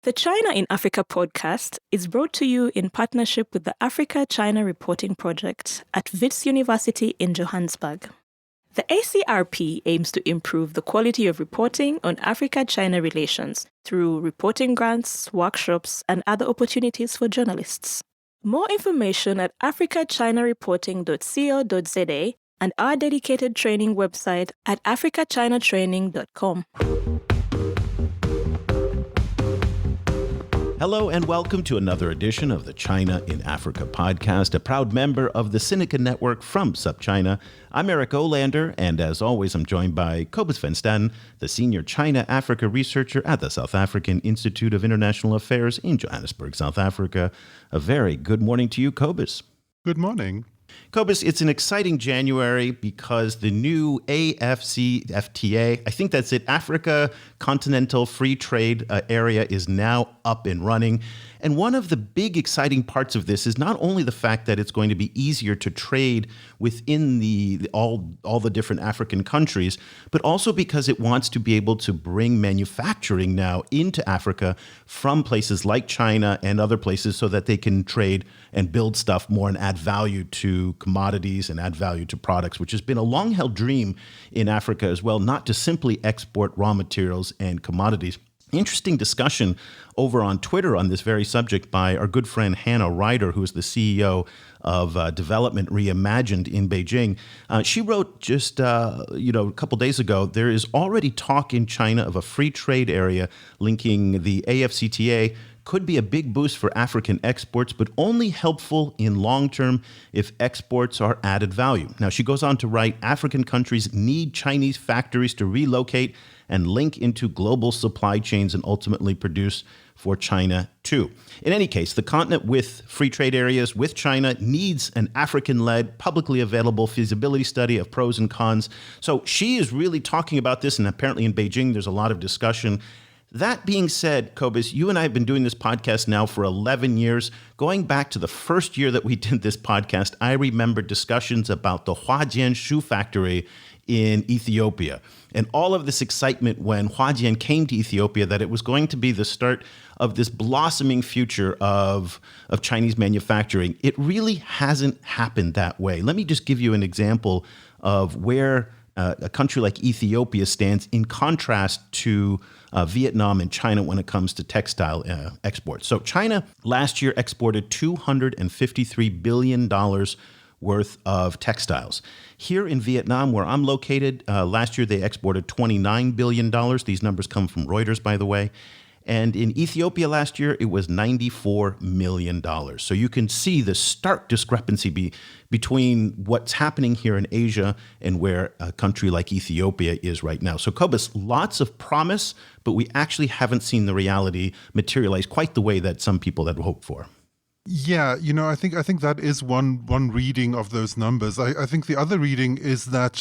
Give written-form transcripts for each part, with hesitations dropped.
The China in Africa podcast is brought to you in partnership with the Africa-China Reporting Project at Wits University in Johannesburg. The ACRP aims to improve the quality of reporting on Africa-China relations through reporting grants, workshops, and other opportunities for journalists. More information at africachinareporting.co.za and our dedicated training website at africachinatraining.com. Hello and welcome to another edition of the China in Africa podcast, a proud member of the Sinica Network from SupChina. I'm Eric Olander, and as always, I'm joined by Cobus van Staden, the senior China-Africa researcher at the South African Institute of International Affairs in Johannesburg, South Africa. A very good morning to you, Cobus. Good morning. Cobus, it's an exciting January because the new AfCFTA, I think that's it, Africa Continental Free Trade Area is now up and running. And one of the big exciting parts of this is not only the fact that it's going to be easier to trade within all the different African countries, but also because it wants to be able to bring manufacturing now into Africa from places like China and other places so that they can trade and build stuff more and add value to commodities and add value to products, which has been a long-held dream in Africa as well, not to simply export raw materials and commodities. Interesting discussion over on Twitter on this very subject by our good friend Hannah Ryder, who is the CEO of Development Reimagined in Beijing. She wrote just a couple days ago, there is already talk in China of a free trade area linking the AfCFTA. Could be a big boost for African exports, but only helpful in long term if exports are added value. Now, she goes on to write, African countries need Chinese factories to relocate and link into global supply chains and ultimately produce for China too. In any case, the continent with free trade areas with China needs an African-led, publicly available feasibility study of pros and cons. So she is really talking about this, and apparently in Beijing there's a lot of discussion. That being said, Cobus, you and I have been doing this podcast now for 11 years. Going back to the first year that we did this podcast, I remember discussions about the Huajian shoe factory in Ethiopia and all of this excitement when Huajian came to Ethiopia that it was going to be the start of this blossoming future of Chinese manufacturing. It really hasn't happened that way. Let me just give you an example of where a country like Ethiopia stands in contrast to Vietnam and China when it comes to textile exports. So China last year exported $253 billion worth of textiles. Here in Vietnam, where I'm located, last year they exported $29 billion. These numbers come from Reuters, by the way. And in Ethiopia last year, it was $94 million. So you can see the stark discrepancy between what's happening here in Asia and where a country like Ethiopia is right now. So Cobus, lots of promise, but we actually haven't seen the reality materialize quite the way that some people had hoped for. Yeah, I think that is one reading of those numbers. I think the other reading is that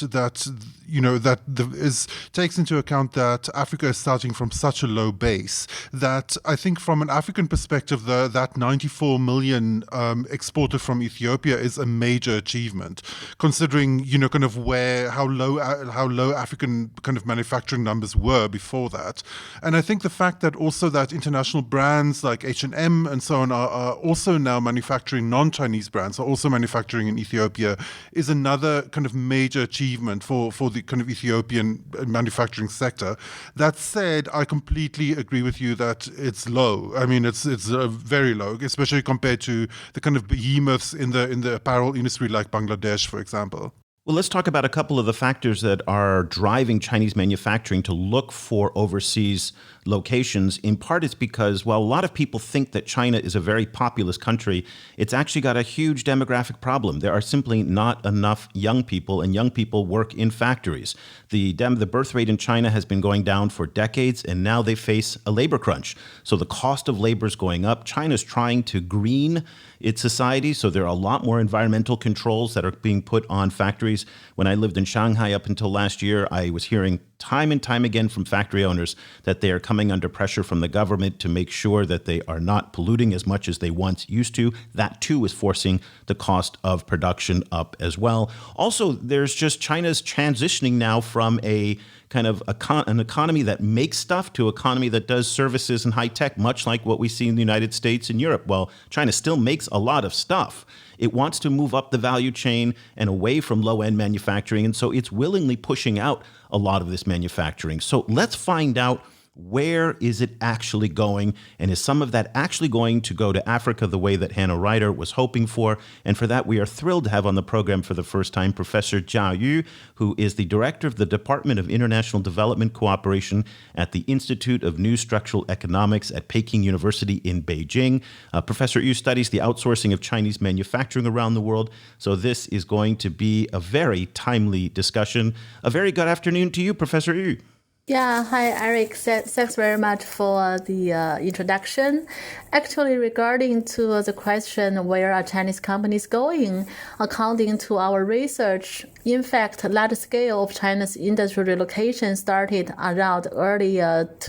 takes into account that Africa is starting from such a low base that I think from an African perspective, that 94 million exported from Ethiopia is a major achievement, considering kind of how low African kind of manufacturing numbers were before that. And I think the fact that also that international brands like H&M and so on are also now manufacturing non-Chinese brands, are also manufacturing in Ethiopia, is another kind of major achievement for the kind of Ethiopian manufacturing sector. That said, I completely agree with you that it's low. I mean, it's very low, especially compared to the kind of behemoths in the apparel industry like Bangladesh, for example. Well, let's talk about a couple of the factors that are driving Chinese manufacturing to look for overseas locations. In part, it's because, while a lot of people think that China is a very populous country, it's actually got a huge demographic problem. There are simply not enough young people, and young people work in factories. The birth rate in China has been going down for decades, and now they face a labor crunch. So the cost of labor is going up. China's trying to green its society, so there are a lot more environmental controls that are being put on factories. When I lived in Shanghai up until last year, I was hearing time and time again from factory owners that they are coming under pressure from the government to make sure that they are not polluting as much as they once used to. That too is forcing the cost of production up as well. Also, there's just China's transitioning now from a kind of an economy that makes stuff to an economy that does services and high tech, much like what we see in the United States and Europe. Well, China still makes a lot of stuff. It wants to move up the value chain and away from low-end manufacturing, and so it's willingly pushing out a lot of this manufacturing. So let's find out, where is it actually going? And is some of that actually going to go to Africa the way that Hannah Ryder was hoping for? And for that, we are thrilled to have on the program for the first time Professor Jia Yu, who is the director of the Department of International Development Cooperation at the Institute of New Structural Economics at Peking University in Beijing. Professor Yu studies the outsourcing of Chinese manufacturing around the world. So this is going to be a very timely discussion. A very good afternoon to you, Professor Yu. Yeah, hi, Eric. Thanks very much for the introduction. Actually, regarding to the question where are Chinese companies going, according to our research, in fact, large scale of China's industrial relocation started around about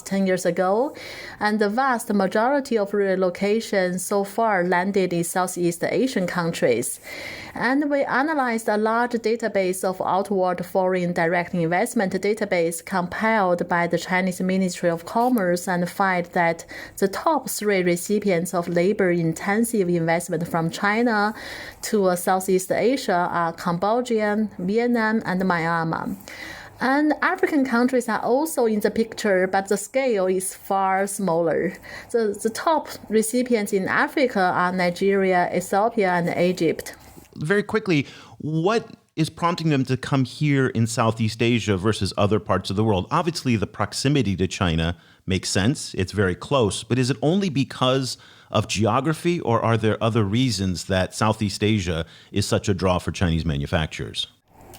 10 years ago, and the vast majority of relocation so far landed in Southeast Asian countries. And we analyzed a large database of outward foreign direct investment database compiled by the Chinese Ministry of Commerce and find that the top 3 recipients of labor-intensive investment from China to Southeast Asia are Cambodia, Vietnam, and Myanmar. And African countries are also in the picture, but the scale is far smaller. The top recipients in Africa are Nigeria, Ethiopia, and Egypt. Very quickly, what is prompting them to come here in Southeast Asia versus other parts of the world? Obviously, the proximity to China makes sense. It's very close. But is it only because of geography, or are there other reasons that Southeast Asia is such a draw for Chinese manufacturers?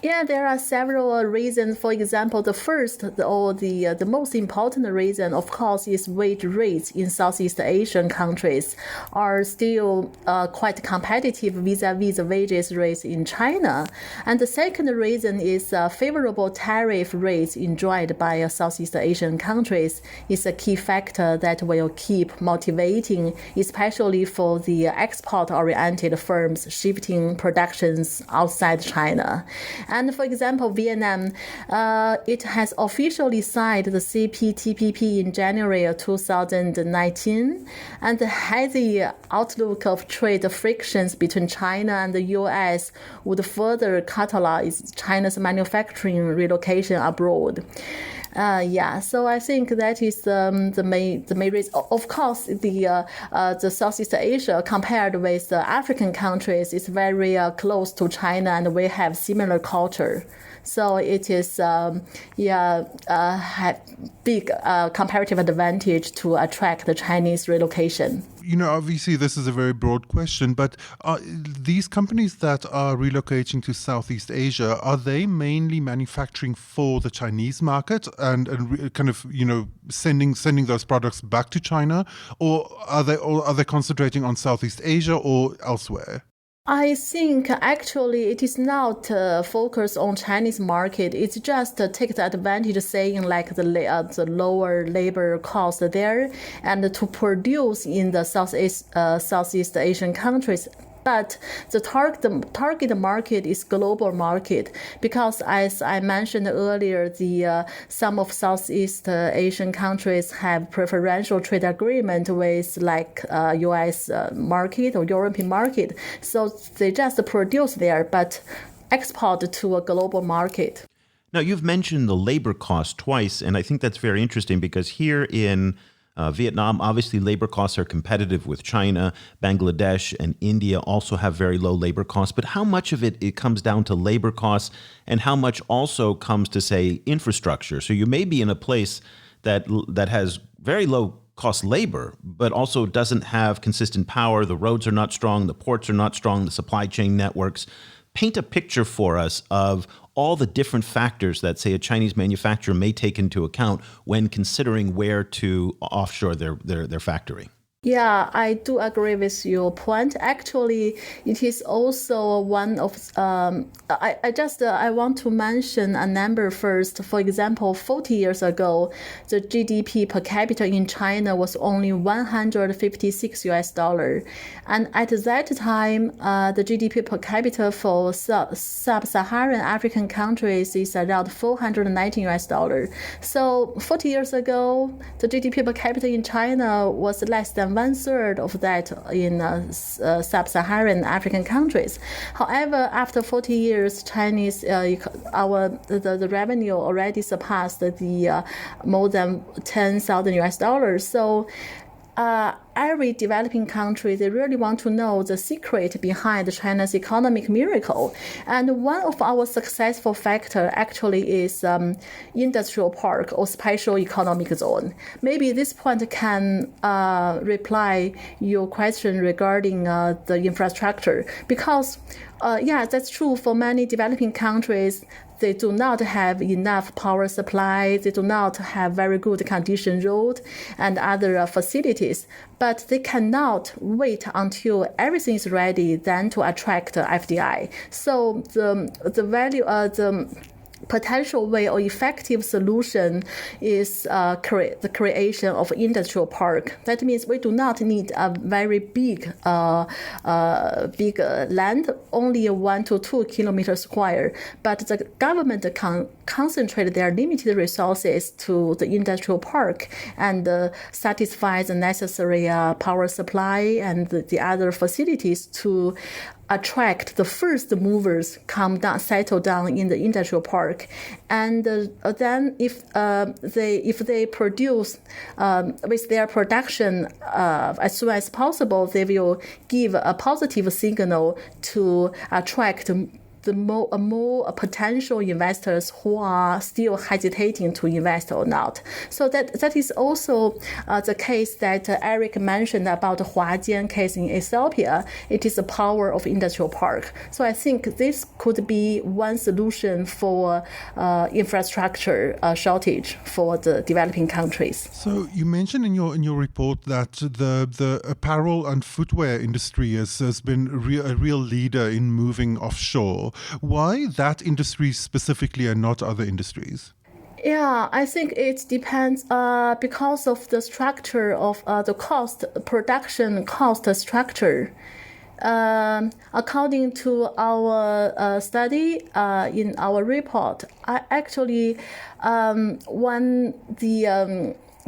Yeah, there are several reasons. For example, the first or the most important reason, of course, is wage rates in Southeast Asian countries are still quite competitive vis-a-vis the wages rates in China. And the second reason is favorable tariff rates enjoyed by Southeast Asian countries is a key factor that will keep motivating, especially for the export-oriented firms shifting productions outside China. And for example, Vietnam, it has officially signed the CPTPP in January 2019, and has the outlook of trade frictions between China and the U.S. would further catalyze China's manufacturing relocation abroad. So I think that is the main reason. Of course, the Southeast Asia compared with the African countries is very close to China, and we have similar culture. So it is big comparative advantage to attract the Chinese relocation. You know, obviously this is a very broad question, but these companies that are relocating to Southeast Asia, are they mainly manufacturing for the Chinese market and kind of, you know, sending those products back to China, or are they concentrating on Southeast Asia or elsewhere? I think actually it is not focused on Chinese market. It's just take the advantage saying like the lower labor cost there and to produce in the Southeast Asian countries. But the target market is global market because, as I mentioned earlier, some of Southeast Asian countries have preferential trade agreement with like U.S. market or European market. So they just produce there, but export to a global market. Now, you've mentioned the labor cost twice, and I think that's very interesting because here in Vietnam, obviously, labor costs are competitive with China. Bangladesh and India also have very low labor costs. But how much of it comes down to labor costs and how much also comes to, say, infrastructure? So you may be in a place that has very low cost labor, but also doesn't have consistent power. The roads are not strong. The ports are not strong. The supply chain networks. Paint a picture for us of all the different factors that, say, a Chinese manufacturer may take into account when considering where to offshore their factory. Yeah, I do agree with your point. Actually, it is also one of I want to mention a number first. For example, 40 years ago, the GDP per capita in China was only 156 US dollar, and at that time, the GDP per capita for sub-Saharan African countries is around 419 US dollar. So 40 years ago, the GDP per capita in China was less than one-third of that in sub-Saharan African countries. However, after 40 years, Chinese the revenue already surpassed the more than 10,000 US dollars. So every developing country, they really want to know the secret behind China's economic miracle. And one of our successful factor actually is industrial park or special economic zone. Maybe this point can reply your question regarding the infrastructure. Because, yeah, that's true for many developing countries. They do not have enough power supply. They do not have very good condition road and other facilities. But they cannot wait until everything is ready then to attract FDI. So the value the potential way or effective solution is the creation of industrial park. That means we do not need a very big land, only 1 to 2 kilometers square, but the government can concentrate their limited resources to the industrial park and satisfy the necessary power supply and the other facilities to attract the first movers settle down in the industrial park, and then if they produce with their production as soon as possible, they will give a positive signal to attract more potential investors who are still hesitating to invest or not. So that is also the case that Eric mentioned about the Huajian case in Ethiopia. It is the power of industrial park. So I think this could be one solution for infrastructure shortage for the developing countries. So you mentioned in your report that the apparel and footwear industry has been a real leader in moving offshore. Why that industry specifically and not other industries? Yeah, I think it depends because of the structure of the production cost structure. According to our study in our report,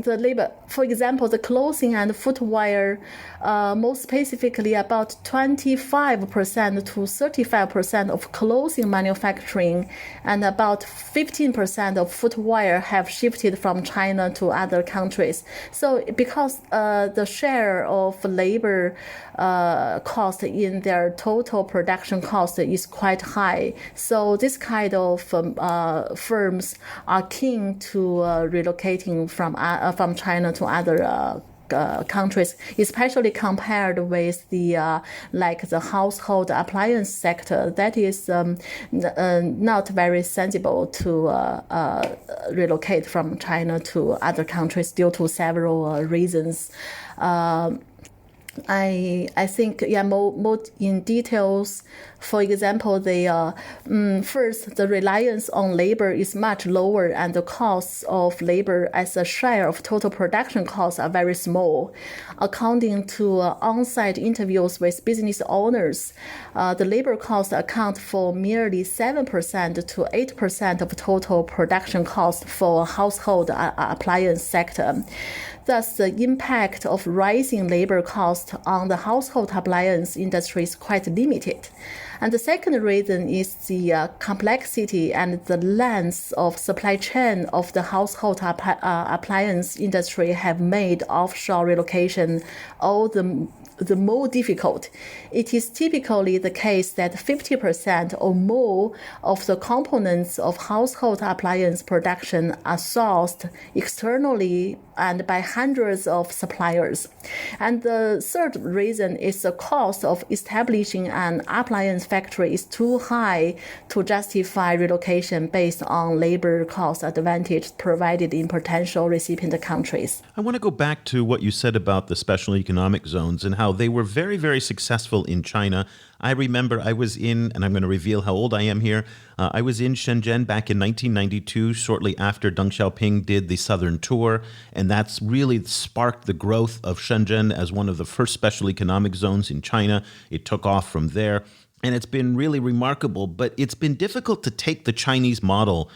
the labor, for example, the clothing and footwear, more specifically about 25% to 35% of clothing manufacturing and about 15% of footwear have shifted from China to other countries. So because the share of labor cost in their total production cost is quite high, so this kind of firms are keen to relocating from China to other countries, especially compared with the household appliance sector. That is not very sensible to relocate from China to other countries due to several reasons. I think, more in details. For example, first, the reliance on labor is much lower, and the costs of labor as a share of total production costs are very small. According to on-site interviews with business owners, the labor costs account for merely 7% to 8% of total production costs for household appliance sector. Thus, the impact of rising labor costs on the household appliance industry is quite limited. And the second reason is the complexity and the length of supply chain of the household appliance industry have made offshore relocation all the more difficult. It is typically the case that 50% or more of the components of household appliance production are sourced externally and by hundreds of suppliers. And the third reason is the cost of establishing an appliance factory is too high to justify relocation based on labor cost advantage provided in potential recipient countries. I want to go back to what you said about the special economic zones and how they were very, very successful in China. I remember I was in, and I'm going to reveal how old I am here, I was in Shenzhen back in 1992, shortly after Deng Xiaoping did the Southern Tour, and that's really sparked the growth of Shenzhen as one of the first special economic zones in China. It took off from there, and it's been really remarkable, but it's been difficult to take the Chinese model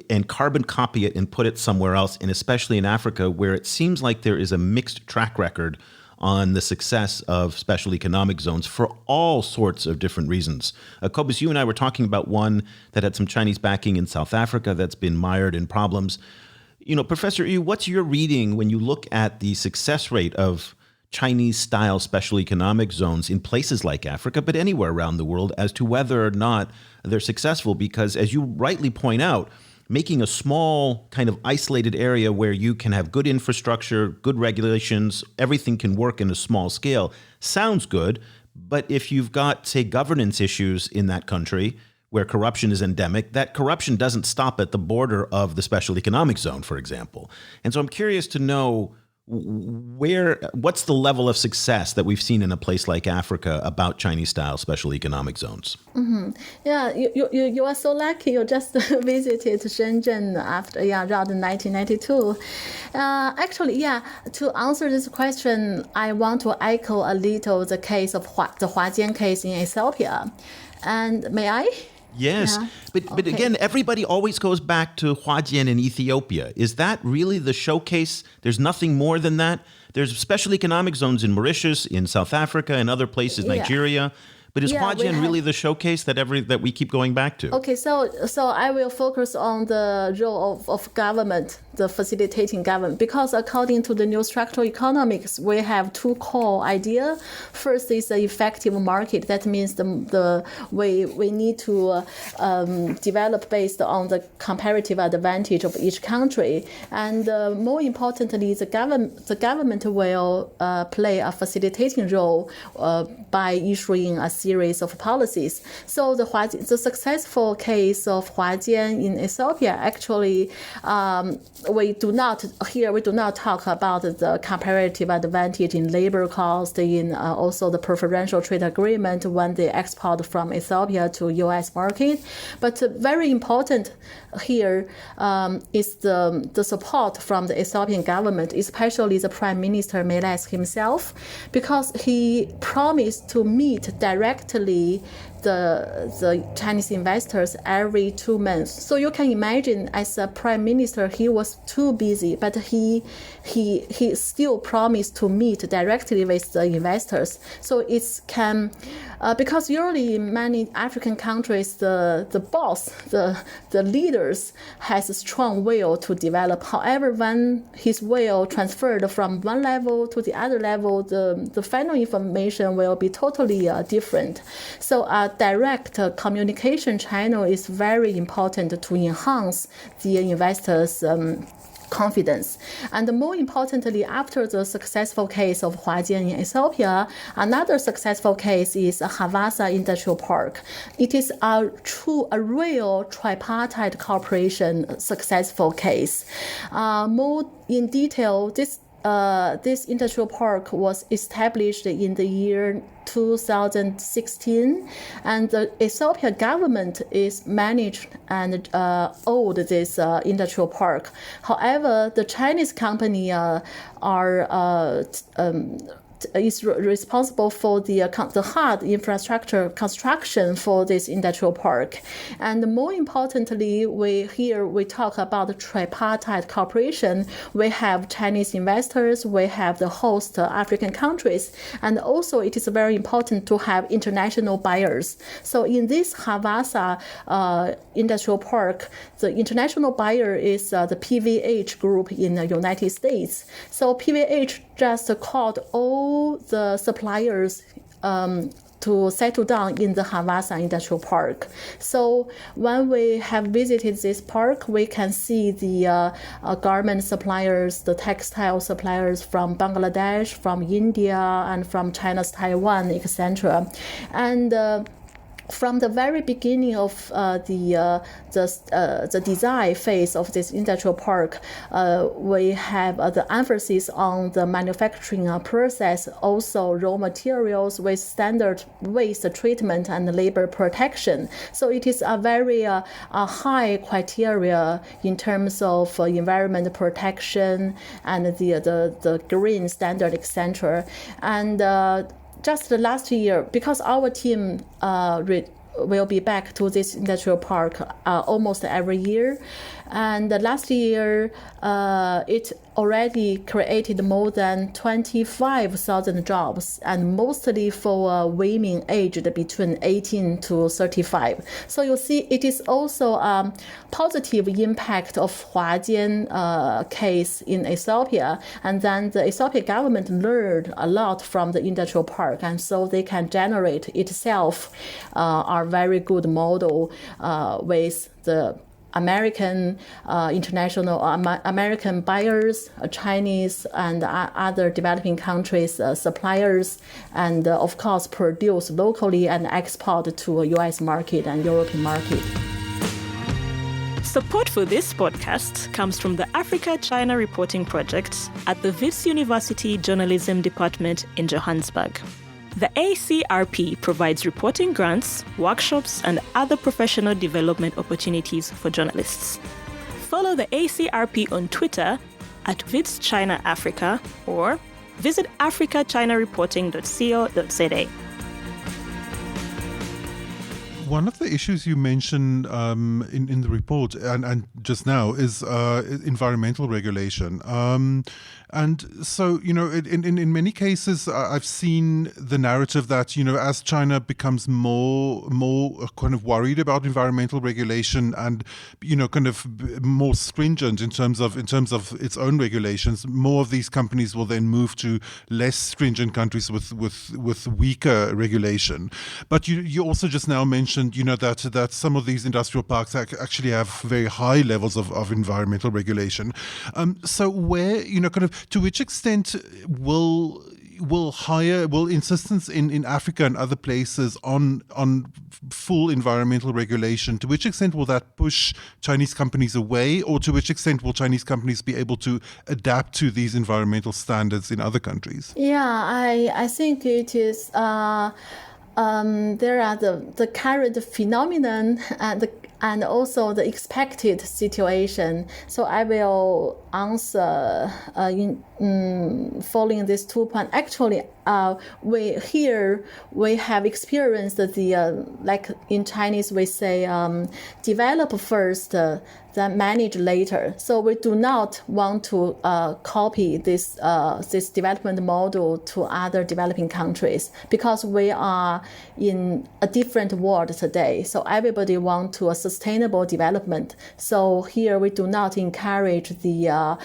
and carbon copy it and put it somewhere else, and especially in Africa, where it seems like there is a mixed track record on the success of special economic zones for all sorts of different reasons. Cobus, you and I were talking about one that had some Chinese backing in South Africa that's been mired in problems. You know, Professor Yu, what's your reading when you look at the success rate of Chinese-style special economic zones in places like Africa, but anywhere around the world, as to whether or not they're successful? Because as you rightly point out, making a small kind of isolated area where you can have good infrastructure, good regulations, everything can work in a small scale sounds good. But if you've got, say, governance issues in that country where corruption is endemic, that corruption doesn't stop at the border of the special economic zone, for example. And so I'm curious to know what's the level of success that we've seen in a place like Africa about Chinese-style special economic zones? Mm-hmm. Yeah, you are so lucky. You just visited Shenzhen around 1992. Actually, to answer this question, I want to echo a little the case of the Huajian case in Ethiopia. And may I? Yes, yeah. But again, everybody always goes back to Huajian in Ethiopia. Is that really the showcase? There's nothing more than that? There's special economic zones in Mauritius, in South Africa, and other places, Nigeria. But is Huajian really the showcase that we keep going back to? Okay, so I will focus on the role of government, the facilitating government, because according to the new structural economics, we have two core ideas. First is the effective market. That means we need to develop based on the comparative advantage of each country, and more importantly, the government will play a facilitating role by issuing a series of policies. So the successful case of Huajian in Ethiopia, actually, we do not talk about the comparative advantage in labor cost, in also the preferential trade agreement when they export from Ethiopia to U.S. market. But very important here is the support from the Ethiopian government, especially the Prime Minister Meles himself, because he promised to meet directly the Chinese investors every 2 months. So you can imagine, as a prime minister, he was too busy, but he still promised to meet directly with the investors. So it can, because usually in many African countries, the boss, the leaders, has a strong will to develop. However, when his will transferred from one level to the other level, the final information will be totally different. So direct communication channel is very important to enhance the investors' confidence. And more importantly, after the successful case of Huajian in Ethiopia, another successful case is Havasa Industrial Park. It is a real tripartite cooperation successful case. More in detail, this industrial park was established in the year 2016, and the Ethiopia government is managed and owned this industrial park. However, the Chinese company is responsible for the hard infrastructure construction for this industrial park. And more importantly, we talk about tripartite cooperation. We have Chinese investors, we have the host African countries, and also it is very important to have international buyers. So in this Havasa industrial park, the international buyer is the PVH group in the United States. So PVH just called all the suppliers to settle down in the Havasa Industrial Park. So when we have visited this park, we can see the garment suppliers, the textile suppliers from Bangladesh, from India, and from China's Taiwan, etc. And from the very beginning of the design phase of this industrial park, we have the emphasis on the manufacturing process, also raw materials with standard waste treatment and labor protection. So it is a very high criteria in terms of environment protection and the green standard, etc. And just the last year, because our team will be back to this industrial park almost every year, and last year it already created more than 25,000 jobs, and mostly for women aged between 18 to 35. So you see, it is also a positive impact of Huajian case in Ethiopia, and then the Ethiopia government learned a lot from the industrial park, and so they can generate itself a very good model with the American, international, American buyers, Chinese and other developing countries suppliers, and of course produce locally and export to a US market and European market. Support for this podcast comes from the Africa-China Reporting Project at the Wits University Journalism Department in Johannesburg. The ACRP provides reporting grants, workshops, and other professional development opportunities for journalists. Follow the ACRP on Twitter at Wits China Africa or visit africachinareporting.co.za. One of the issues you mentioned in the report and just now is environmental regulation. And so, in many cases, I've seen the narrative that, as China becomes more kind of worried about environmental regulation and, kind of more stringent in terms of its own regulations, more of these companies will then move to less stringent countries with weaker regulation. But you also just now mentioned, that some of these industrial parks actually have very high levels of environmental regulation. So where, kind of, to which extent will insistence in Africa and other places on full environmental regulation, to which extent will that push Chinese companies away, or to which extent will Chinese companies be able to adapt to these environmental standards in other countries? Yeah, I think it is. There are the current phenomenon and also the expected situation. So I will answer following these 2 points. Actually, we have experienced the like in Chinese we say develop first, then manage later. So we do not want to copy this development model to other developing countries, because we are in a different world today. So everybody wants to a sustainable development. So here we do not encourage the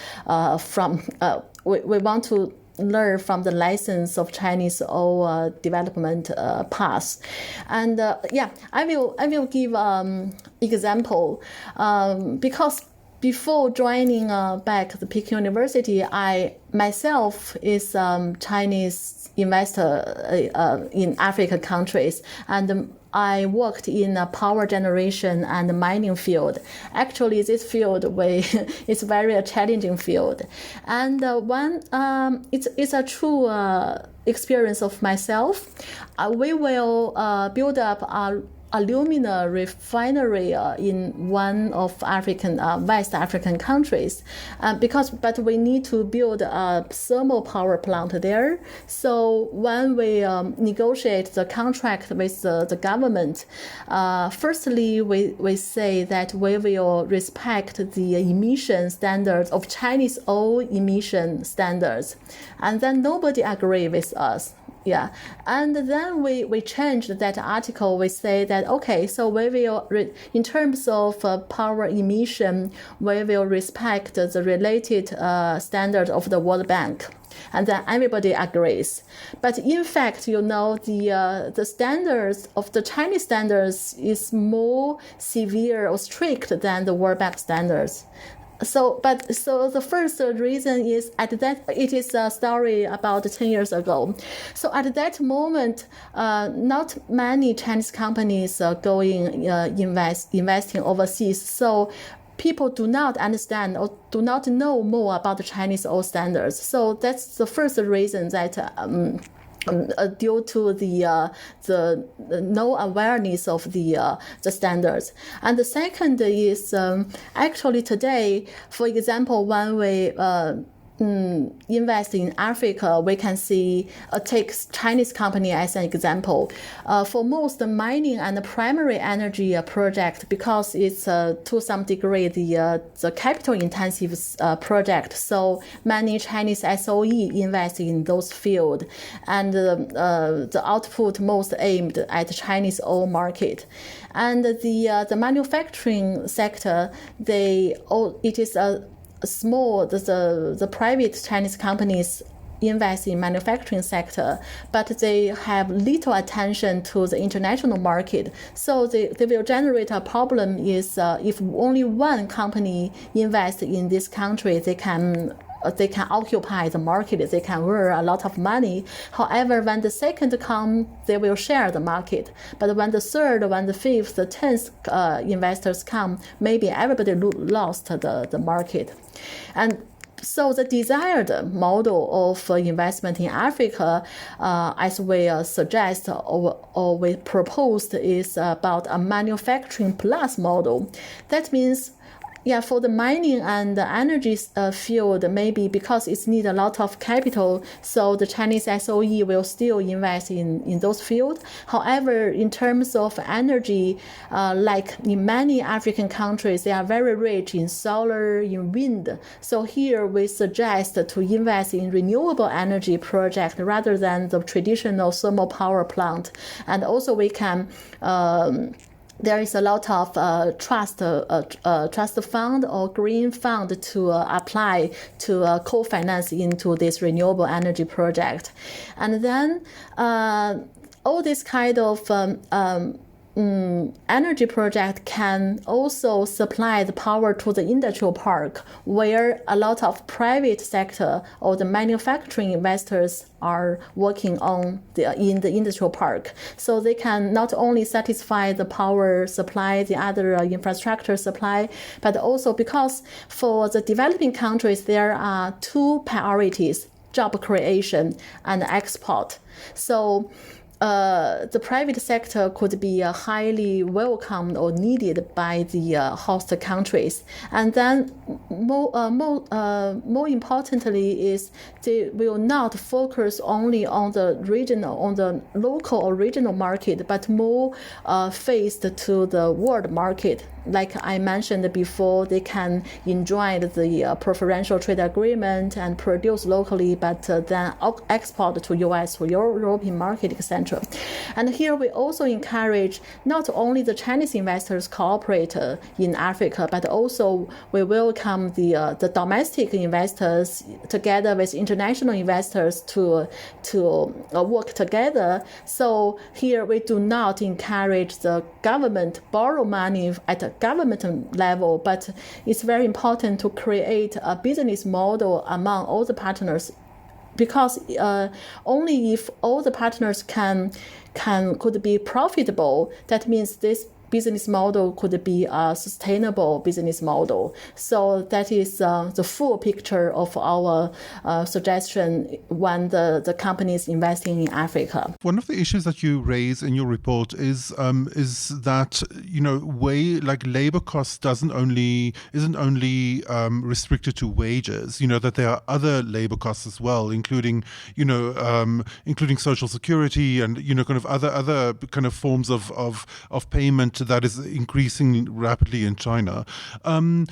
we want to learn from the lessons of Chinese development path. And I will give example because before joining back the Peking University, I myself is Chinese investor in African countries, and I worked in a power generation and mining field. Actually, this field is very a challenging field, and it's a true experience of myself. We will build up a alumina refinery in one of West African countries, but we need to build a thermal power plant there. So when we negotiate the contract with the government, firstly we say that we will respect the emission standards of Chinese oil emission standards, and then nobody agree with us. Yeah, and then we changed that article. We say that, okay, so we will, in terms of power emission, we will respect the related standard of the World Bank. and then everybody agrees. But in fact, the standards of the Chinese standards is more severe or strict than the World Bank standards. So the first reason is it is a story about 10 years ago. So at that moment, not many Chinese companies are investing overseas. So people do not understand or do not know more about the Chinese oil standards. So that's the first reason that due to the no awareness of the standards. And the second is actually today, for example, when we invest in Africa, we can see, take Chinese company as an example. For most mining and primary energy project, because it's to some degree the capital intensive project, so many Chinese SOE invest in those fields, and the output most aimed at Chinese oil market. And the manufacturing sector, it is a small, the private Chinese companies invest in manufacturing sector, but they have little attention to the international market. So they will generate a problem is if only one company invests in this country, they can occupy the market, they can earn a lot of money. However, when the second come, they will share the market. But when the third, when the fifth, the 10th investors come, maybe everybody lost the market. And so the desired model of investment in Africa, as we suggest or we proposed, is about a manufacturing plus model. That means, for the mining and the energy field, maybe because it needs a lot of capital, so the Chinese SOE will still invest in those fields. However, in terms of energy, like in many African countries, they are very rich in solar, in wind. So here we suggest to invest in renewable energy project rather than the traditional thermal power plant. And also we can there is a lot of trust fund or green fund to apply to co-finance into this renewable energy project. And then all this kind of energy project can also supply the power to the industrial park, where a lot of private sector or the manufacturing investors are working on in the industrial park. So they can not only satisfy the power supply, the other infrastructure supply, but also because for the developing countries, there are two priorities: job creation and export. So the private sector could be highly welcomed or needed by the host countries. And then more importantly is they will not focus only on the local or regional market, but more faced to the world market. Like I mentioned before, they can enjoy the preferential trade agreement and produce locally, but then export to US or European market, etc. And here we also encourage not only the Chinese investors cooperate in Africa, but also we welcome the domestic investors together with international investors to work together. So here we do not encourage the government borrow money at a government level, but it's very important to create a business model among all the partners, because only if all the partners could be profitable, that means this business model could be a sustainable business model. So that is the full picture of our suggestion when the company is investing in Africa. One of the issues that you raise in your report is that labor costs isn't only restricted to wages. That there are other labor costs as well, including social security and kind of other kind of forms of payment that is increasing rapidly in China. One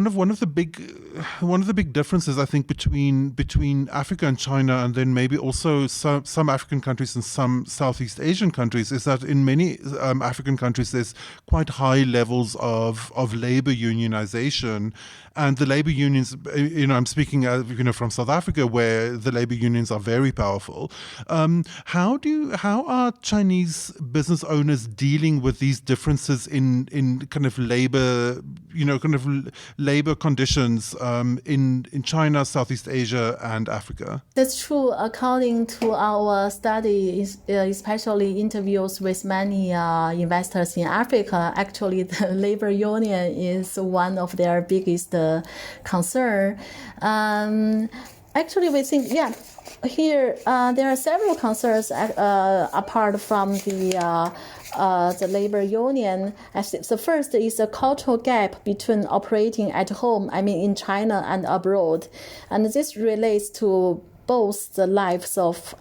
of the big differences, I think, between Africa and China, and then maybe also some African countries and some Southeast Asian countries, is that in many African countries there's quite high levels of labor unionization, and the labor unions. I'm speaking from South Africa, where the labor unions are very powerful. How are Chinese business owners dealing with these differences in kind of labor, labor conditions in China, Southeast Asia, and Africa? That's true. According to our study, especially interviews with many investors in Africa, actually the labor union is one of their biggest concern. Actually, we think, here there are several concerns apart from the labor union. The first is a cultural gap between operating at home, in China and abroad. And this relates to both the lives of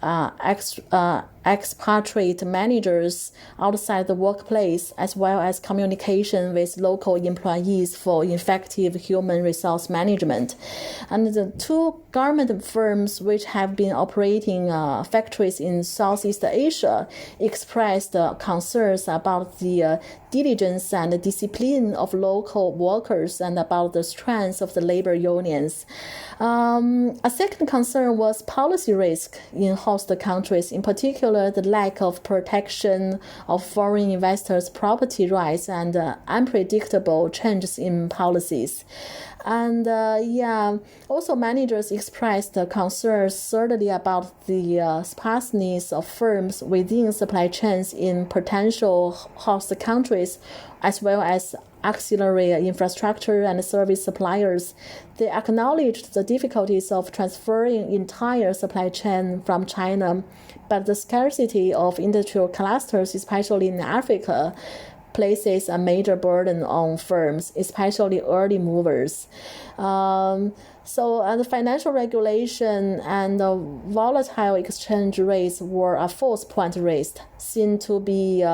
expatriate managers outside the workplace, as well as communication with local employees for effective human resource management. And the two garment firms which have been operating factories in Southeast Asia expressed concerns about the diligence and discipline of local workers and about the strength of the labor unions. A second concern was policy risk in host countries, in particular the lack of protection of foreign investors' property rights and unpredictable changes in policies. And also managers expressed concerns certainly about the sparseness of firms within supply chains in potential host countries, as well as auxiliary infrastructure and service suppliers. They acknowledged the difficulties of transferring entire supply chain from China, but the scarcity of industrial clusters, especially in Africa, places a major burden on firms, especially early movers. So the financial regulation and volatile exchange rates were a fourth point raised, seen to be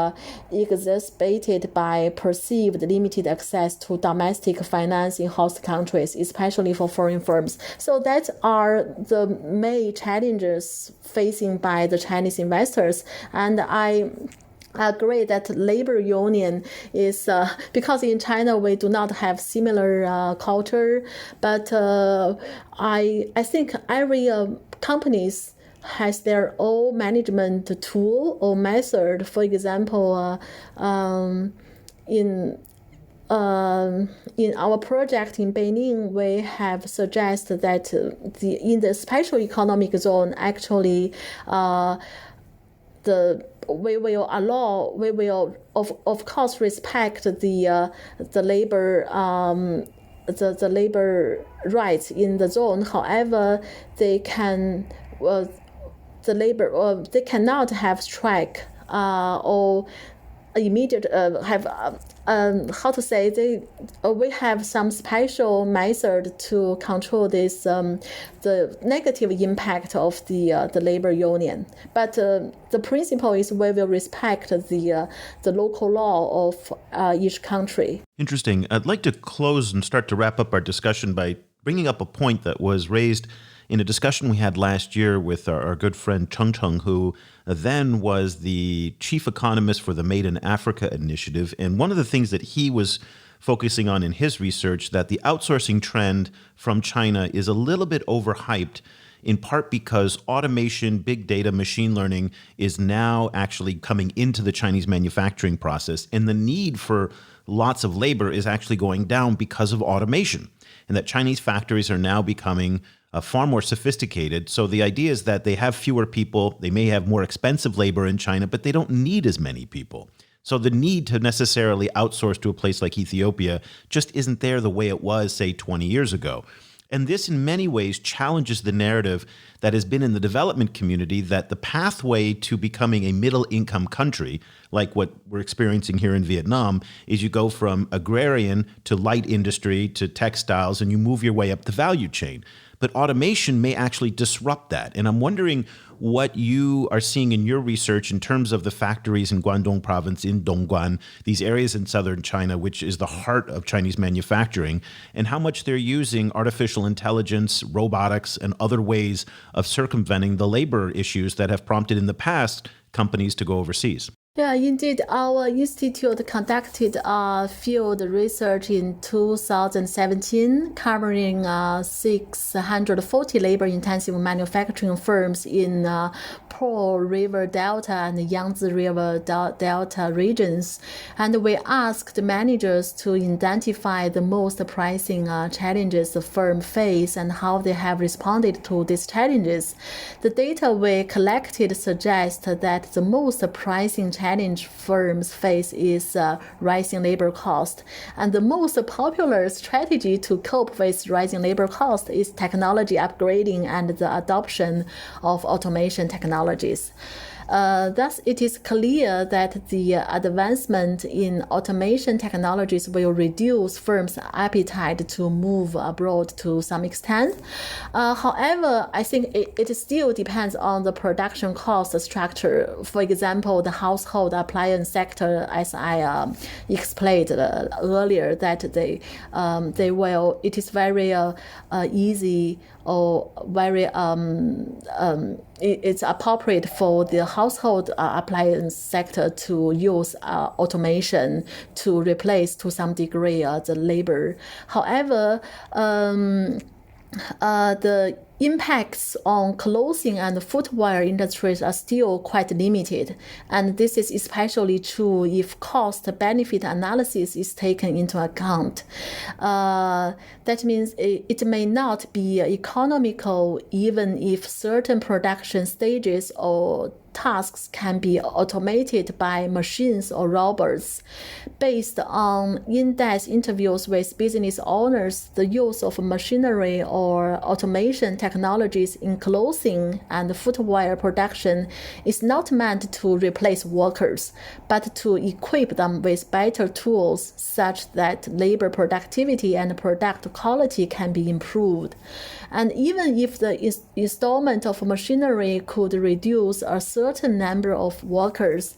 exacerbated by perceived limited access to domestic finance in host countries, especially for foreign firms. So that are the main challenges facing by the Chinese investors. And I agree that labor union is because in China we do not have similar culture, but I think every companies has their own management tool or method. For example, in our project in Beijing, we have suggested that in the special economic zone, actually, we will of course respect the labor the labor rights in the zone. However, they cannot have strike or immediate we have some special method to control this the negative impact of the labor union. But the principle is we will respect the local law of each country. Interesting. I'd like to close and start to wrap up our discussion by bringing up a point that was raised in a discussion we had last year with our good friend Cheng Cheng, who then was the chief economist for the Made in Africa initiative. And one of the things that he was focusing on in his research, that the outsourcing trend from China is a little bit overhyped, in part because automation, big data, machine learning is now actually coming into the Chinese manufacturing process. And the need for lots of labor is actually going down because of automation. And that Chinese factories are now becoming far more sophisticated. So the idea is that they have fewer people, they may have more expensive labor in China, but they don't need as many people. So the need to necessarily outsource to a place like Ethiopia just isn't there the way it was, say, 20 years ago. And this in many ways challenges the narrative that has been in the development community that the pathway to becoming a middle-income country, like what we're experiencing here in Vietnam, is you go from agrarian to light industry to textiles, and you move your way up the value chain. but automation may actually disrupt that. And I'm wondering what you are seeing in your research in terms of the factories in Guangdong province, in Dongguan, these areas in southern China, which is the heart of Chinese manufacturing, and how much they're using artificial intelligence, robotics, and other ways of circumventing the labor issues that have prompted in the past companies to go overseas. Yeah, indeed. Our institute conducted field research in 2017 covering 640 labor-intensive manufacturing firms in Pearl River Delta and Yangtze River Delta regions. And we asked managers to identify the most pricing challenges the firm face and how they have responded to these challenges. The data we collected suggests that the most pricing challenge firms face is rising labor cost. And the most popular strategy to cope with rising labor cost is technology upgrading and the adoption of automation technologies. Thus, it is clear that the advancement in automation technologies will reduce firms' appetite to move abroad to some extent. However, I think it still depends on the production cost structure. For example, the household appliance sector, as I explained earlier, that they will. It is very easy or very it's appropriate for the household appliance sector to use automation to replace to some degree the labor. However, the impacts on clothing and footwear industries are still quite limited, and this is especially true if cost-benefit analysis is taken into account. That means it may not be economical even if certain production stages or tasks can be automated by machines or robots. Based on in-depth interviews with business owners, the use of machinery or automation technologies in clothing and footwear production is not meant to replace workers, but to equip them with better tools such that labor productivity and product quality can be improved. And even if the installment of machinery could reduce a certain number of workers,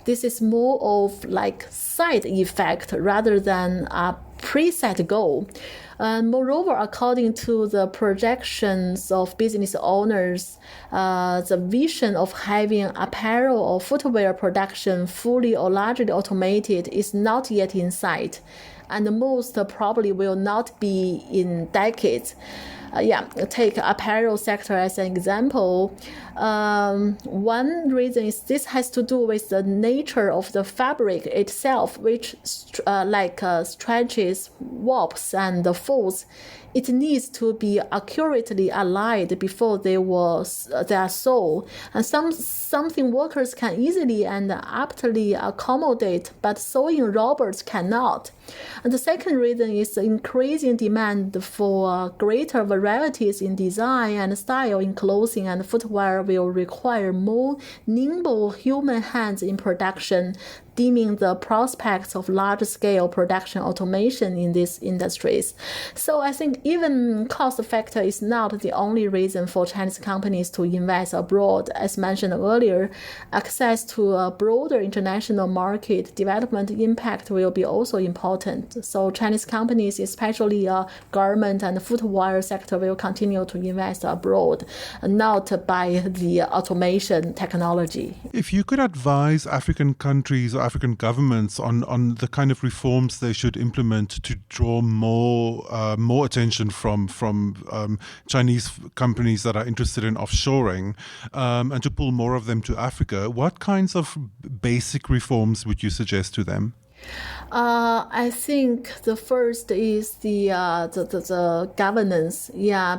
this is more of like side effect rather than a preset goal. Moreover, according to the projections of business owners, the vision of having apparel or footwear production fully or largely automated is not yet in sight, and most probably will not be in decades. Take apparel sector as an example. One reason is this has to do with the nature of the fabric itself, which stretches, warps, and folds. It needs to be accurately aligned before they are sold, and something workers can easily and aptly accommodate, but sewing robots cannot. And the second reason is the increasing demand for greater varieties in design and style in clothing and footwear will require more nimble human hands in production, dimming the prospects of large-scale production automation in these industries. So I think even cost factor is not the only reason for Chinese companies to invest abroad. As mentioned earlier, access to a broader international market development impact will be also important. So Chinese companies, especially garment and footwear sector, will continue to invest abroad, not by the automation technology. If you could advise African countries or African governments on the kind of reforms they should implement to draw more attention from Chinese companies that are interested in offshoring and to pull more of them to Africa, what kinds of basic reforms would you suggest to them? I think the first is the governance,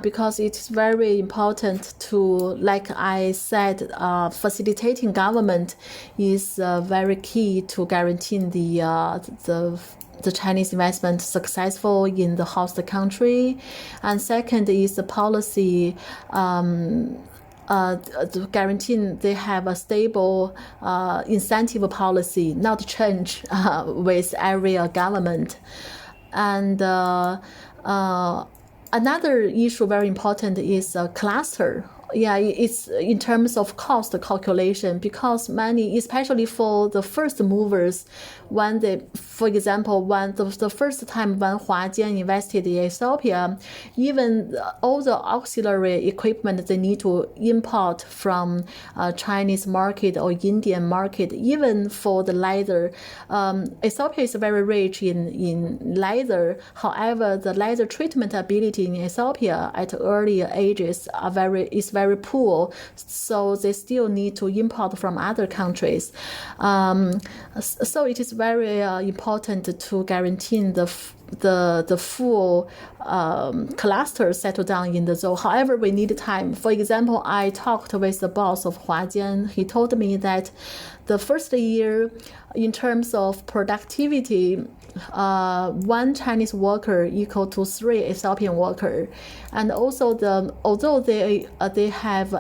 because it's very important to, like I said, facilitating government is very key to guaranteeing the Chinese investment successful in the host country. And second is the policy guaranteeing they have a stable incentive policy, not change with every government. And Another issue very important is cluster. Yeah, it's in terms of cost calculation, because many, especially for the first movers, when they, for example, when the first time when Huajian invested in Ethiopia, even all the auxiliary equipment they need to import from Chinese market or Indian market, even for the leather. Ethiopia is very rich in leather. However, the leather treatment ability in Ethiopia at earlier ages is very poor, so they still need to import from other countries. So it is very important to guarantee the full cluster settle down in the zone. However, we need time. For example, I talked with the boss of Huajian. He told me that the first year, in terms of productivity, one Chinese worker equal to 3 Ethiopian worker, and also although they have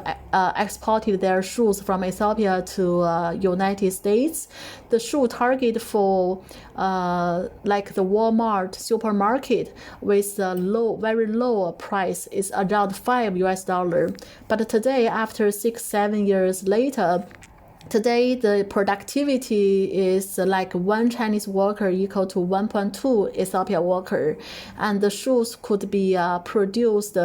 exported their shoes from Ethiopia to United States, the shoe target for like the Walmart supermarket with a very low price is around $5. But today, after 6-7 years later, today, the productivity is like one Chinese worker equal to 1.2 Ethiopia worker, and the shoes could be produced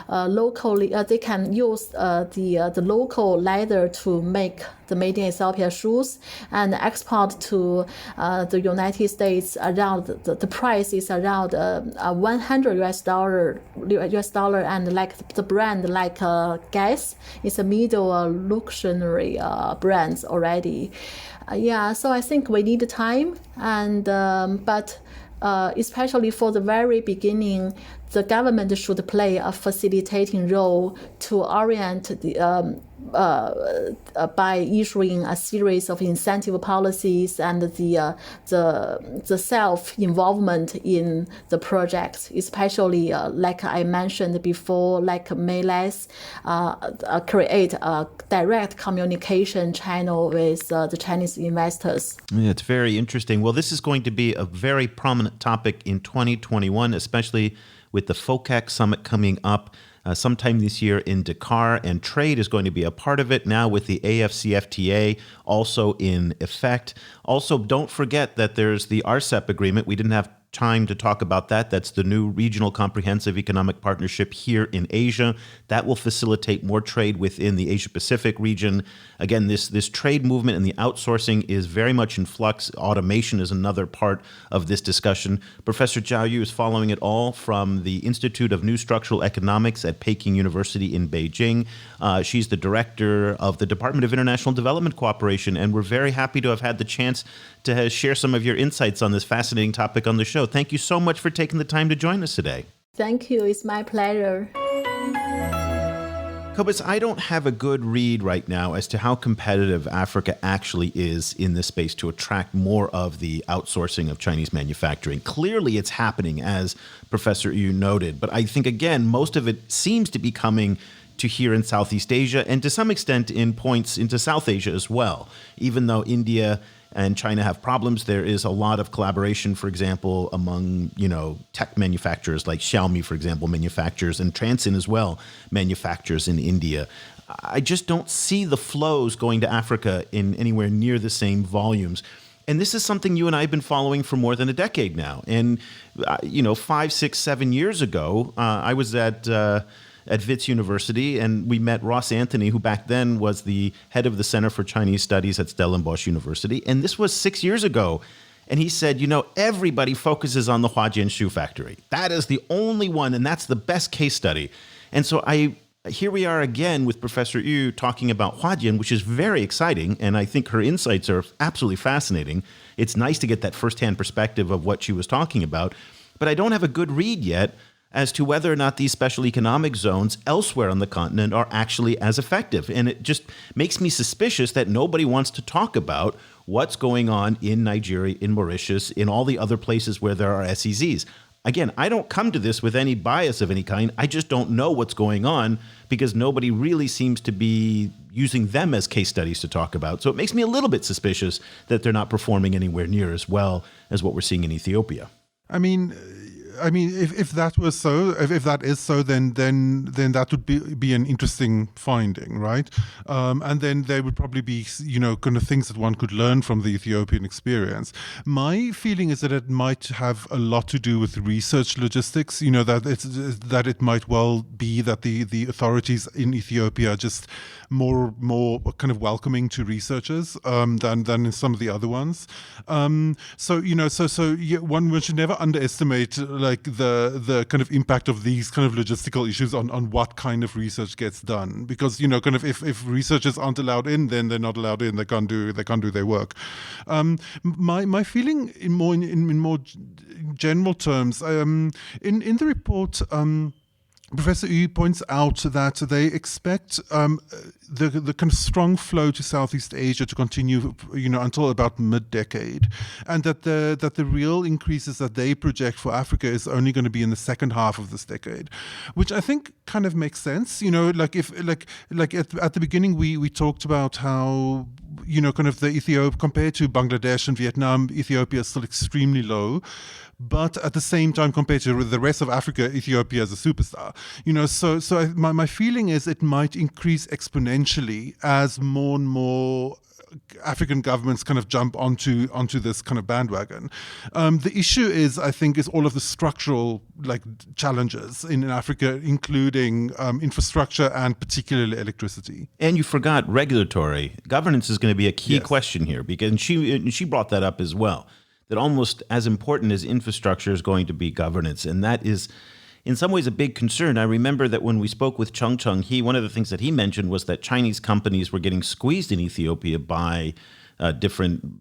locally. They can use the local leather to make the made in Ethiopia shoes and export to the United States. Around the price is around $100, and like the brand like Guess is a middle luxury brand already. So I think we need time, and but especially for the very beginning, the government should play a facilitating role to orient the by issuing a series of incentive policies and the self-involvement in the projects, especially like I mentioned before, like Meles create a direct communication channel with the Chinese investors. Yeah, it's very interesting. Well, this is going to be a very prominent topic in 2021, especially with the FOCAC summit coming up sometime this year in Dakar, and trade is going to be a part of it now with the AFCFTA also in effect. Also, don't forget that there's the RCEP agreement. We didn't have time to talk about that. That's the new regional comprehensive economic partnership here in Asia. That will facilitate more trade within the Asia-Pacific region. Again, this trade movement and the outsourcing is very much in flux. Automation is another part of this discussion. Professor Jia Yu is following it all from the Institute of New Structural Economics at Peking University in Beijing. She's the director of the Department of International Development Cooperation, and we're very happy to have had the chance to share some of your insights on this fascinating topic on the show. Thank you so much for taking the time to join us today. Thank you. It's my pleasure. Cobus, I don't have a good read right now as to how competitive Africa actually is in this space to attract more of the outsourcing of Chinese manufacturing. Clearly, it's happening, as Professor Yu noted. But I think, again, most of it seems to be coming to here in Southeast Asia, and to some extent in points into South Asia as well. Even though India and China have problems, there is a lot of collaboration, for example, among, tech manufacturers like Xiaomi, for example, manufacturers, and Transsion as well, manufacturers in India. I just don't see the flows going to Africa in anywhere near the same volumes. And this is something you and I have been following for more than a decade now. And, 5, 6, 7 years ago, I was at Wits University, and we met Ross Anthony, who back then was the head of the Center for Chinese Studies at Stellenbosch University. And this was 6 years ago. And he said, everybody focuses on the Huajian shoe factory. That is the only one, and that's the best case study. And so here we are again with Professor Yu talking about Huajian, which is very exciting, and I think her insights are absolutely fascinating. It's nice to get that firsthand perspective of what she was talking about, but I don't have a good read yet as to whether or not these special economic zones elsewhere on the continent are actually as effective. And it just makes me suspicious that nobody wants to talk about what's going on in Nigeria, in Mauritius, in all the other places where there are SEZs. Again, I don't come to this with any bias of any kind. I just don't know what's going on because nobody really seems to be using them as case studies to talk about. So it makes me a little bit suspicious that they're not performing anywhere near as well as what we're seeing in Ethiopia. I mean, I mean, if that was so, if that is so, then that would be an interesting finding, right? And then there would probably be, kind of things that one could learn from the Ethiopian experience. My feeling is that it might have a lot to do with research logistics. That it might well be that the authorities in Ethiopia are just more kind of welcoming to researchers than in some of the other ones. One should never underestimate like the kind of impact of these kind of logistical issues on what kind of research gets done, because kind of if researchers aren't allowed in, then they're not allowed in. They can't do their work. My feeling in more general terms, in the report, Professor Yu points out that they expect the kind of strong flow to Southeast Asia to continue, until about mid-decade, and that the real increases that they project for Africa is only going to be in the second half of this decade, which I think kind of makes sense. Like at the beginning we talked about how kind of the Ethiopia compared to Bangladesh and Vietnam, Ethiopia is still extremely low. But at the same time, compared to the rest of Africa, Ethiopia is a superstar. My feeling is it might increase exponentially as more and more African governments kind of jump onto this kind of bandwagon. The issue is all of the structural challenges in Africa, including infrastructure and particularly electricity. And you forgot regulatory governance is going to be a key question here, because she brought that up as well. That almost as important as infrastructure is going to be governance. And that is, in some ways, a big concern. I remember that when we spoke with Chung, one of the things that he mentioned was that Chinese companies were getting squeezed in Ethiopia by different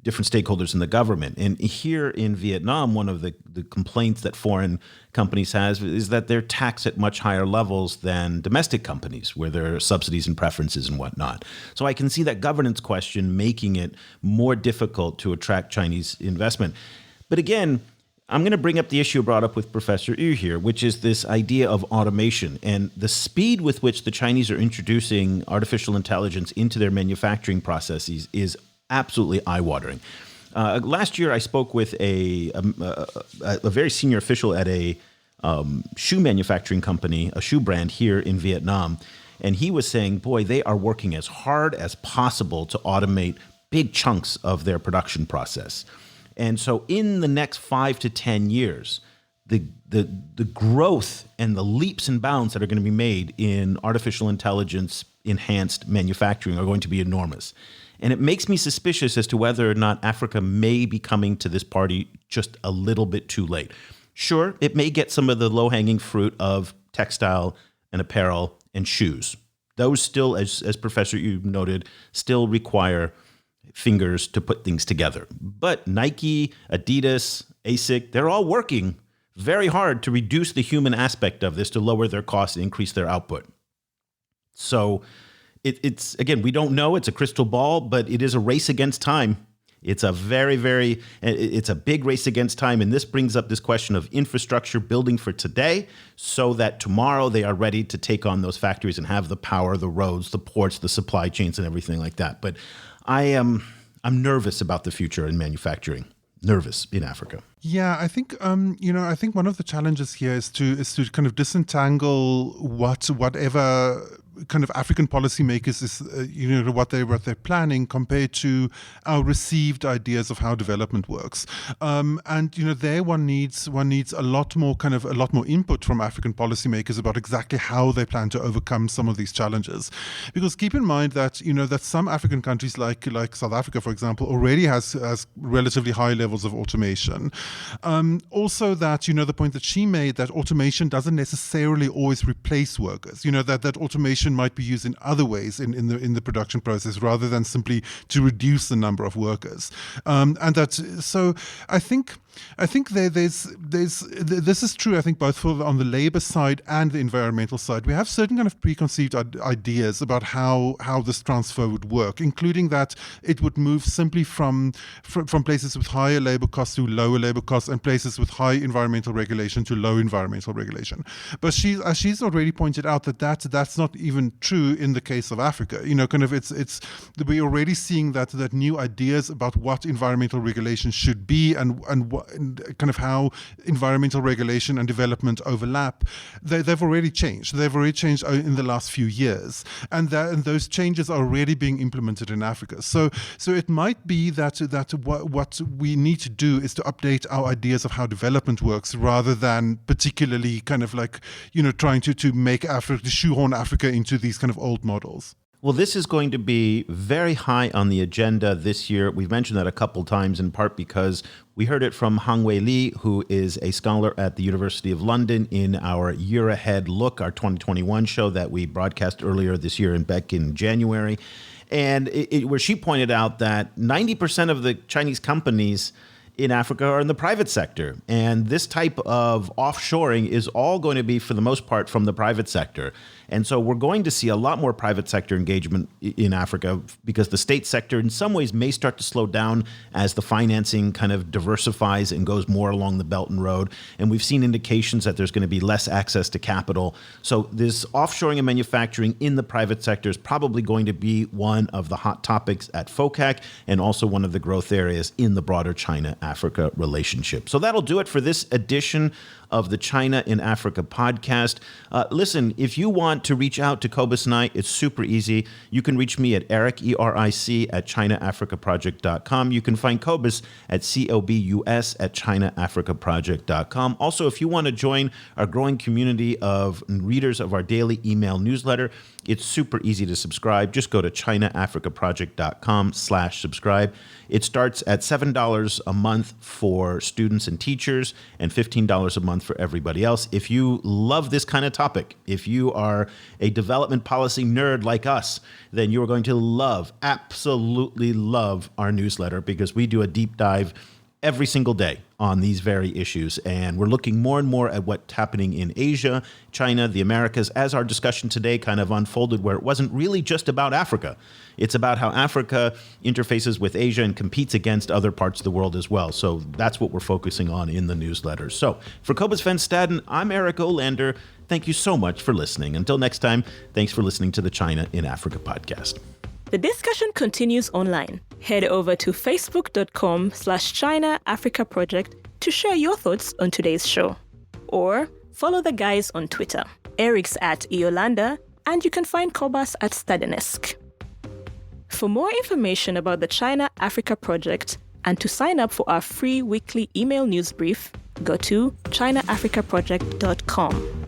stakeholders in the government. And here in Vietnam, one of the complaints that foreign companies has is that they're taxed at much higher levels than domestic companies, where there are subsidies and preferences and whatnot. So I can see that governance question making it more difficult to attract Chinese investment. But again, I'm going to bring up the issue brought up with Professor Yu here, which is this idea of automation and the speed with which the Chinese are introducing artificial intelligence into their manufacturing processes is absolutely eye-watering. Last year, I spoke with a very senior official at a shoe manufacturing company, a shoe brand here in Vietnam, and he was saying, boy, they are working as hard as possible to automate big chunks of their production process. And so in the next 5 to 10 years, the growth and the leaps and bounds that are going to be made in artificial intelligence enhanced manufacturing are going to be enormous. And it makes me suspicious as to whether or not Africa may be coming to this party just a little bit too late. Sure, it may get some of the low-hanging fruit of textile and apparel and shoes. Those still, as Professor Yu noted, still require fingers to put things together. But Nike, Adidas, ASIC, they're all working very hard to reduce the human aspect of this, to lower their costs and increase their output. So it's again, we don't know. It's a crystal ball, but it is a race against time. It's a it's a big race against time. And this brings up this question of infrastructure building for today, so that tomorrow they are ready to take on those factories and have the power, the roads, the ports, the supply chains, and everything like that. But I'm nervous about the future in manufacturing. Nervous in Africa. Yeah, I think I think one of the challenges here is to kind of disentangle whatever kind of African policymakers is what they're planning compared to our received ideas of how development works. There one needs a lot more input from African policymakers about exactly how they plan to overcome some of these challenges. Because keep in mind that that some African countries like South Africa, for example, already has relatively high levels of automation. Also that the point that she made, that automation doesn't necessarily always replace workers. That automation might be used in other ways in the production process rather than simply to reduce the number of workers. I think this is true, I think, both on the labor side and the environmental side. We have certain kind of preconceived ideas about how this transfer would work, including that it would move simply from places with higher labor costs to lower labor costs, and places with high environmental regulation to low environmental regulation. But she's already pointed out that's not even true in the case of Africa. We're already seeing that new ideas about what environmental regulation should be and kind of how environmental regulation and development overlap, they've already changed. They've already changed in the last few years, and those changes are already being implemented in Africa. So it might be that what we need to do is to update our ideas of how development works, rather than particularly kind of like, trying to make Africa, to shoehorn Africa into these kind of old models. Well, this is going to be very high on the agenda this year. We've mentioned that a couple times, in part because we heard it from Hangwei Li, who is a scholar at the University of London, in our Year Ahead Look, our 2021 show that we broadcast earlier this year back in January. And where she pointed out that 90% of the Chinese companies in Africa are in the private sector. And this type of offshoring is all going to be, for the most part, from the private sector. And so we're going to see a lot more private sector engagement in Africa, because the state sector in some ways may start to slow down as the financing kind of diversifies and goes more along the Belt and Road. And we've seen indications that there's going to be less access to capital. So this offshoring and manufacturing in the private sector is probably going to be one of the hot topics at FOCAC, and also one of the growth areas in the broader China-Africa relationship. So that'll do it for this edition of the China in Africa podcast. Listen, if you want to reach out to Cobus and I, it's super easy. You can reach me at Eric, ERIC, at ChinaAfricaProject.com. You can find Cobus at COBUS at ChinaAfricaProject.com. Also, if you want to join our growing community of readers of our daily email newsletter, it's super easy to subscribe. Just go to ChinaAfricaProject.com/subscribe. It starts at $7 a month for students and teachers, and $15 a month for everybody else. If you love this kind of topic, if you are a development policy nerd like us, then you are going to absolutely love our newsletter, because we do a deep dive every single day on these very issues. And we're looking more and more at what's happening in Asia, China, the Americas, as our discussion today kind of unfolded, where it wasn't really just about Africa. It's about how Africa interfaces with Asia and competes against other parts of the world as well. So that's what we're focusing on in the newsletter. So for Cobus Van Staden, I'm Eric Olander. Thank you so much for listening. Until next time, thanks for listening to the China in Africa podcast. The discussion continues online. Head over to facebook.com/China Africa Project to share your thoughts on today's show. Or follow the guys on Twitter. Eric's at Eolanda, and you can find Cobus at Stadenesque. For more information about the China Africa Project and to sign up for our free weekly email news brief, go to ChinaAfricaProject.com.